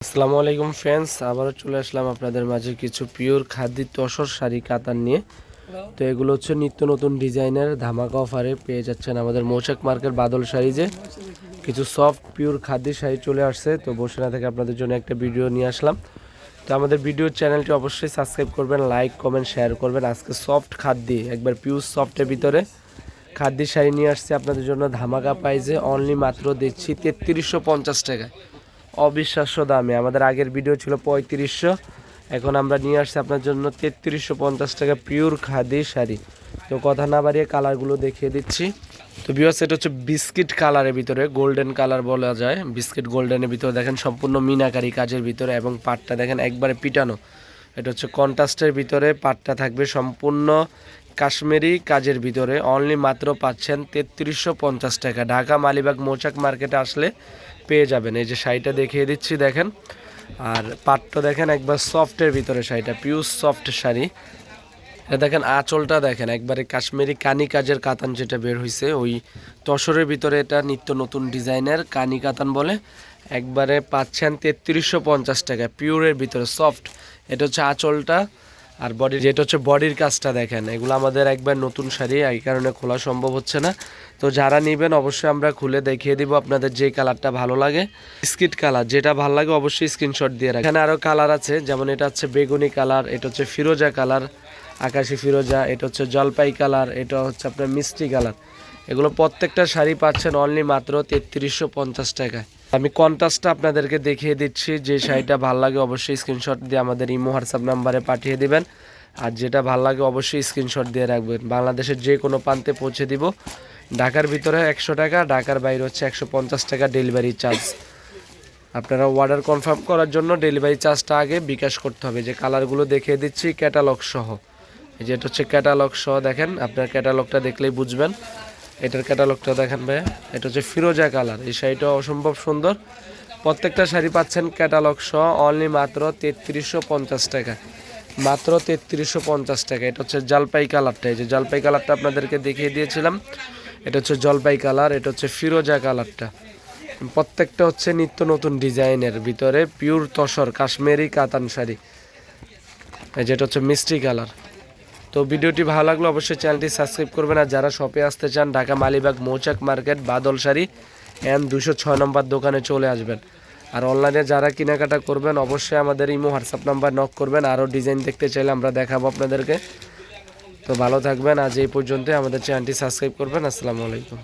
আসসালামু আলাইকুম ফ্রেন্ডস, আবারও চলে আসলাম আপনাদের মাঝে কিছু পিওর খাদি তসর শাড়ি কাতান নিয়ে। তো এগুলো হচ্ছে নিত্য নতুন ডিজাইনের ধামাকা অফারে পেয়ে যাচ্ছেন আমাদের মৌচাক মার্কেট বাদল শাড়ি। যে কিছু সফট পিওর খাদি শাড়ি চলে আসছে, তো বসে না থেকে আপনাদের জন্য একটা ভিডিও নিয়ে আসলাম। তো আমাদের ভিডিওর চ্যানেলটি অবশ্যই সাবস্ক্রাইব করবেন, লাইক কমেন্ট শেয়ার করবেন। আজকে সফট খাদি একবার পিওর সফটের ভিতরে খাদি শাড়ি নিয়ে আসছে আপনাদের জন্য ধামাকা প্রাইজে। অনলি মাত্র দিচ্ছি 3350 টাকায়, অবিশ্বাস্য দামে। আমাদের আগের ভিডিও ছিল 3500, এখন আমরা নিয়ে আসছি আপনার জন্য 3350 টাকা পিওর খাদি শাড়ি। তো কথা না বাড়িয়ে কালারগুলো দেখিয়ে দিচ্ছি। তো ভিউয়ার্স, এটা হচ্ছে বিস্কিট কালারের ভিতরে, গোল্ডেন কালার বলা যায়। বিস্কিট গোল্ডেনের ভিতরে দেখেন সম্পূর্ণ মিনাকারি কাজের ভিতরে, এবং পাটটা দেখেন একবারে পিটানো। এটা হচ্ছে কন্ট্রাস্টের ভিতরে, পাটটা থাকবে সম্পূর্ণ কাশ্মীরি কাজের ভিতরে। অনলি মাত্র পাচ্ছেন 3350 টাকা। ঢাকা মালিবাগ মৌচাক মার্কেটে আসলে পেয়ে যাবেন। এই যে শাড়িটা দেখিয়ে দিচ্ছি দেখেন, আর পাটটা দেখেন একবার সফটের ভিতরে, শাড়িটা পিওর সফট শাড়ি। এটা দেখেন আঁচলটা দেখেন একবারে কাশ্মীরি কানি কাজের কাতান যেটা বের হয়েছে ওই তসরের ভিতরে। এটা নিত্য নতুন ডিজাইনের কানি কাতান বলে। একবারে পাচ্ছেন 3350 টাকা পিওরের ভিতরে সফট। এটা হচ্ছে আঁচলটা, আর বডির যেটা হচ্ছে বডির কাজটা দেখেন। এগুলো আমাদের একবার নতুন শাড়ি, এই কারণে খোলা সম্ভব হচ্ছে না। তো যারা নেবেন অবশ্যই আমরা খুলে দেখিয়ে দিব আপনাদের যে কালারটা ভালো লাগে। বিস্কিট কালার যেটা ভালো লাগে অবশ্যই স্ক্রিনশট দিয়ে রাখেন। এখানে আরও কালার আছে, যেমন এটা হচ্ছে বেগুনি কালার, এটা হচ্ছে ফিরোজা কালার, আকাশি ফিরোজা, এটা হচ্ছে জলপাই কালার, এটা হচ্ছে আপনার মিষ্টি কালার। এগুলো প্রত্যেকটা শাড়ি পাচ্ছেন অনলি মাত্র 3350 টাকায়। আমি কন্ট্রাস্টটা আপনাদেরকে দেখিয়ে দিচ্ছি। যে শাড়িটা ভালো লাগে অবশ্যই স্ক্রিনশট দিয়ে আমাদের ইমো হোয়াটসঅ্যাপ নাম্বারে পাঠিয়ে দিবেন। আর যেটা ভালো লাগে অবশ্যই স্ক্রিনশট দিয়ে রাখবেন। বাংলাদেশের যে কোনো প্রান্তে পৌঁছে দিব। ঢাকার ভিতরে 100 টাকা, ঢাকার বাইরে হচ্ছে 150 টাকা ডেলিভারি চার্জ। আপনারা অর্ডার কনফার্ম করার জন্য ডেলিভারি চার্জটা আগে বিকাশ করতে হবে। যে কালারগুলো দেখিয়ে দিচ্ছি ক্যাটালগ সহ, এই যে এটা হচ্ছে ক্যাটালগ সহ দেখেন। আপনার ক্যাটালগটা দেখলেই বুঝবেন। এটার ক্যাটালগটা দেখেন ভাইয়া, এটা হচ্ছে ফিরোজা কালার। এই শাড়িটা অসম্ভব সুন্দর। প্রত্যেকটা শাড়ি পাচ্ছেন ক্যাটালগ সহ অনলি মাত্র 3350 টাকা, মাত্র 3350 টাকা। এটা হচ্ছে জলপাই কালারটা, এই যে জলপাই কালারটা আপনাদেরকে দেখিয়ে দিয়েছিলাম। এটা হচ্ছে জলপাই কালার, এটা হচ্ছে ফিরোজা কালারটা। প্রত্যেকটা হচ্ছে নিত্য নতুন ডিজাইনের ভিতরে পিওর তসর কাশ্মীরি কাতান শাড়ি। যেটা হচ্ছে মিষ্টি কালার। তো ভিডিওটি ভালো লাগলে অবশ্যই চ্যানেলটি সাবস্ক্রাইব করবেন। আর যারা শপে আসতে চান ঢাকা মালিবাগ মৌচাক মার্কেট বাদল শাড়ি এন 206 নম্বর দোকানে চলে আসবেন। আর অনলাইনে যারা কেনাকাটা করবেন অবশ্যই আমাদের ইমো হোয়াটসঅ্যাপ নাম্বার নক করবেন। আরও ডিজাইন দেখতে চাইলে আমরা দেখাবো আপনাদেরকে। তো ভালো থাকবেন, আজ এই পর্যন্ত। আমাদের চ্যানেলটি সাবস্ক্রাইব করবেন। আসসালামু আলাইকুম।